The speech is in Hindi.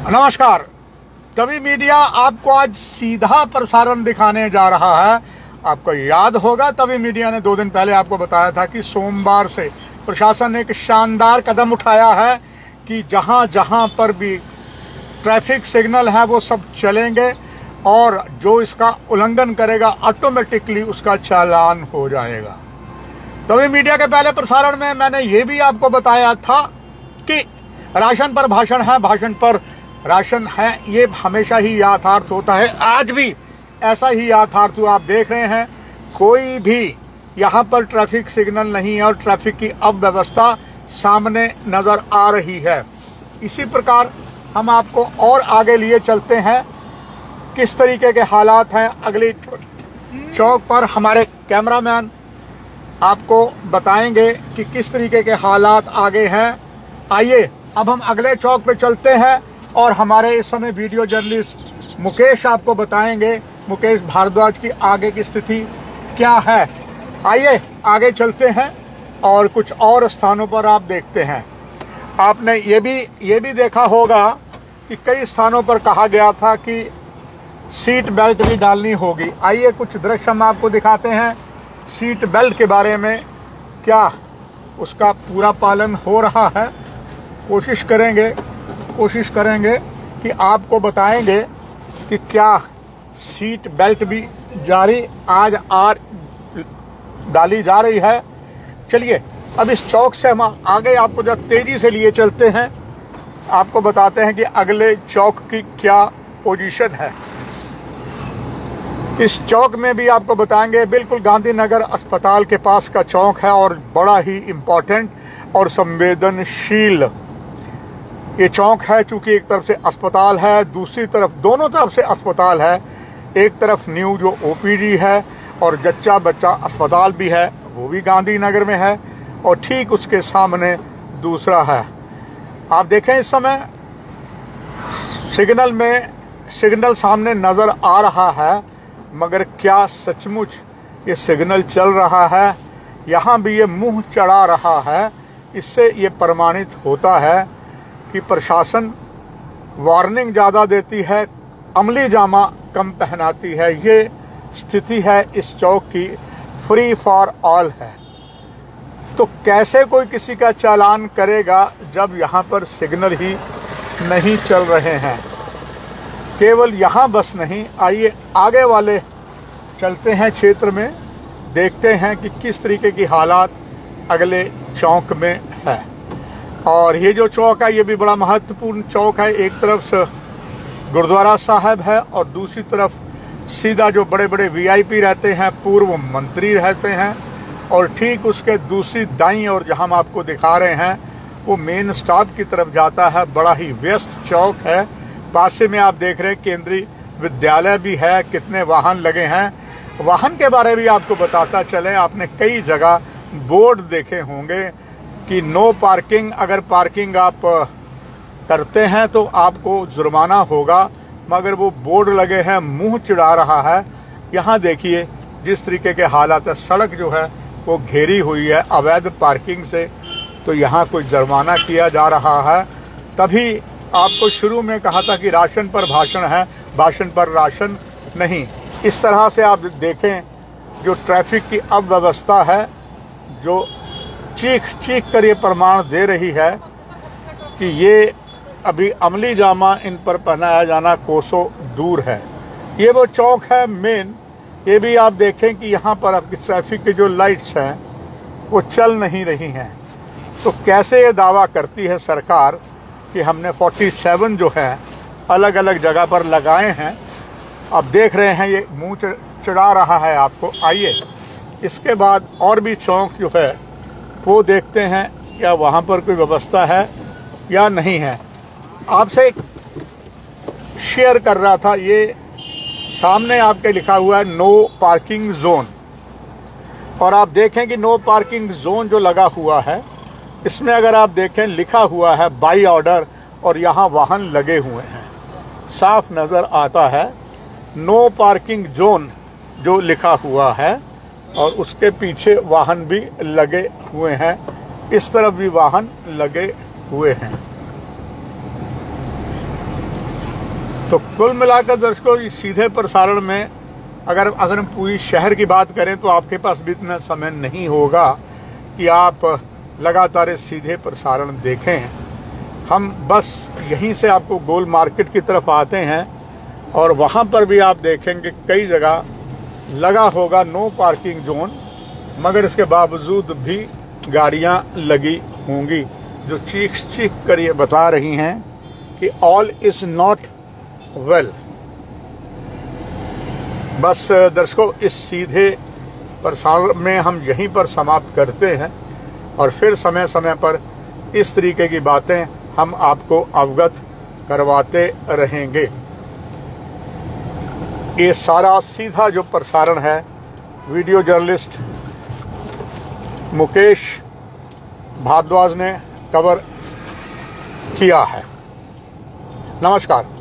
नमस्कार। तभी मीडिया आपको आज सीधा प्रसारण दिखाने जा रहा है। आपको याद होगा तभी मीडिया ने 2 दिन पहले आपको बताया था कि सोमवार से प्रशासन ने एक शानदार कदम उठाया है कि जहां जहां पर भी ट्रैफिक सिग्नल है वो सब चलेंगे और जो इसका उल्लंघन करेगा ऑटोमेटिकली उसका चालान हो जाएगा। तभी मीडिया के पहले प्रसारण में मैंने ये भी आपको बताया था कि राशन पर भाषण है, भाषण पर राशन है, ये हमेशा ही यथार्थ होता है। आज भी ऐसा ही यथार्थ आप देख रहे हैं। कोई भी यहाँ पर ट्रैफिक सिग्नल नहीं है और ट्रैफिक की अव्यवस्था सामने नजर आ रही है। इसी प्रकार हम आपको और आगे लिए चलते हैं किस तरीके के हालात हैं। अगली चौक पर हमारे कैमरामैन आपको बताएंगे कि किस तरीके के हालात आगे हैं। आइए अब हम अगले चौक पे चलते हैं और हमारे इस समय वीडियो जर्नलिस्ट मुकेश आपको बताएंगे, मुकेश भारद्वाज की आगे की स्थिति क्या है। आइए आगे चलते हैं और कुछ और स्थानों पर आप देखते हैं। आपने ये भी देखा होगा कि कई स्थानों पर कहा गया था कि सीट बेल्ट भी डालनी होगी। आइए कुछ दृश्य हम आपको दिखाते हैं सीट बेल्ट के बारे में, क्या उसका पूरा पालन हो रहा है। कोशिश करेंगे कि आपको बताएंगे कि क्या सीट बेल्ट भी आज डाली जा रही है। चलिए अब इस चौक से हम आगे आपको जरा तेजी से लिए चलते हैं, आपको बताते हैं कि अगले चौक की क्या पोजीशन है। इस चौक में भी आपको बताएंगे, बिल्कुल गांधीनगर अस्पताल के पास का चौक है और बड़ा ही इम्पोर्टेंट और संवेदनशील ये चौक है। चूंकि एक तरफ से अस्पताल है, दूसरी तरफ दोनों तरफ से अस्पताल है। एक तरफ न्यू जो ओपीडी है और जच्चा बच्चा अस्पताल भी है, वो भी गांधीनगर में है और ठीक उसके सामने दूसरा है। आप देखें इस समय सिग्नल सामने नजर आ रहा है, मगर क्या सचमुच ये सिग्नल चल रहा है? यहाँ भी ये मुंह चढ़ा रहा है। इससे ये प्रमाणित होता है कि प्रशासन वार्निंग ज़्यादा देती है, अमली जामा कम पहनाती है। ये स्थिति है इस चौक की, फ्री फॉर ऑल है। तो कैसे कोई किसी का चालान करेगा जब यहाँ पर सिग्नल ही नहीं चल रहे हैं। केवल यहाँ बस नहीं, आइए आगे वाले चलते हैं क्षेत्र में, देखते हैं कि किस तरीके की हालात अगले चौक में है। और ये जो चौक है ये भी बड़ा महत्वपूर्ण चौक है। एक तरफ से गुरुद्वारा साहब है और दूसरी तरफ सीधा जो बड़े बड़े वीआईपी रहते हैं, पूर्व मंत्री रहते हैं, और ठीक उसके दूसरी दाईं ओर जहां हम आपको दिखा रहे हैं वो मेन स्टॉप की तरफ जाता है। बड़ा ही व्यस्त चौक है। पास में आप देख रहे हैं केंद्रीय विद्यालय भी है। कितने वाहन लगे हैं, वाहन के बारे में भी आपको बताता चले। आपने कई जगह बोर्ड देखे होंगे कि नो पार्किंग, अगर पार्किंग आप करते हैं तो आपको जुर्माना होगा, मगर वो बोर्ड लगे हैं, मुंह चिढ़ा रहा है। यहाँ देखिए जिस तरीके के हालात है, सड़क जो है वो घेरी हुई है अवैध पार्किंग से, तो यहाँ कोई जुर्माना किया जा रहा है। तभी आपको शुरू में कहा था कि राशन पर भाषण है, भाषण पर राशन नहीं। इस तरह से आप देखें जो ट्रैफिक की अव्यवस्था है, जो चीख कर ये प्रमाण दे रही है कि ये अभी अमली जामा इन पर पहनाया जाना कोसों दूर है। ये वो चौक है मेन। ये भी आप देखें कि यहाँ पर आपकी ट्रैफिक की जो लाइट्स हैं वो चल नहीं रही हैं। तो कैसे ये दावा करती है सरकार कि हमने 47 जो है अलग अलग जगह पर लगाए हैं। आप देख रहे हैं ये मुंह चढ़ा रहा है आपको। आइए इसके बाद और भी चौक जो है वो देखते हैं, क्या वहाँ पर कोई व्यवस्था है या नहीं है। आपसे शेयर कर रहा था, ये सामने आपके लिखा हुआ है नो पार्किंग जोन, और आप देखें कि नो पार्किंग जोन जो लगा हुआ है इसमें अगर आप देखें लिखा हुआ है बाई ऑर्डर, और यहाँ वाहन लगे हुए हैं। साफ नजर आता है नो पार्किंग जोन जो लिखा हुआ है, और उसके पीछे वाहन भी लगे हुए हैं। इस तरफ भी वाहन लगे हुए हैं। तो कुल मिलाकर दर्शकों इस सीधे प्रसारण में अगर हम पूरी शहर की बात करें तो आपके पास भी इतना समय नहीं होगा कि आप लगातार इस सीधे प्रसारण देखें। हम बस यहीं से आपको गोल मार्केट की तरफ आते हैं और वहां पर भी आप देखेंगे कई जगह लगा होगा नो पार्किंग जोन, मगर इसके बावजूद भी गाड़ियां लगी होंगी जो चीख कर ये बता रही हैं कि ऑल इज नॉट वेल। बस दर्शकों इस सीधे प्रसारण में हम यहीं पर समाप्त करते हैं और फिर समय समय पर इस तरीके की बातें हम आपको अवगत करवाते रहेंगे। ये सारा सीधा जो प्रसारण है वीडियो जर्नलिस्ट मुकेश भारद्वाज ने कवर किया है। नमस्कार।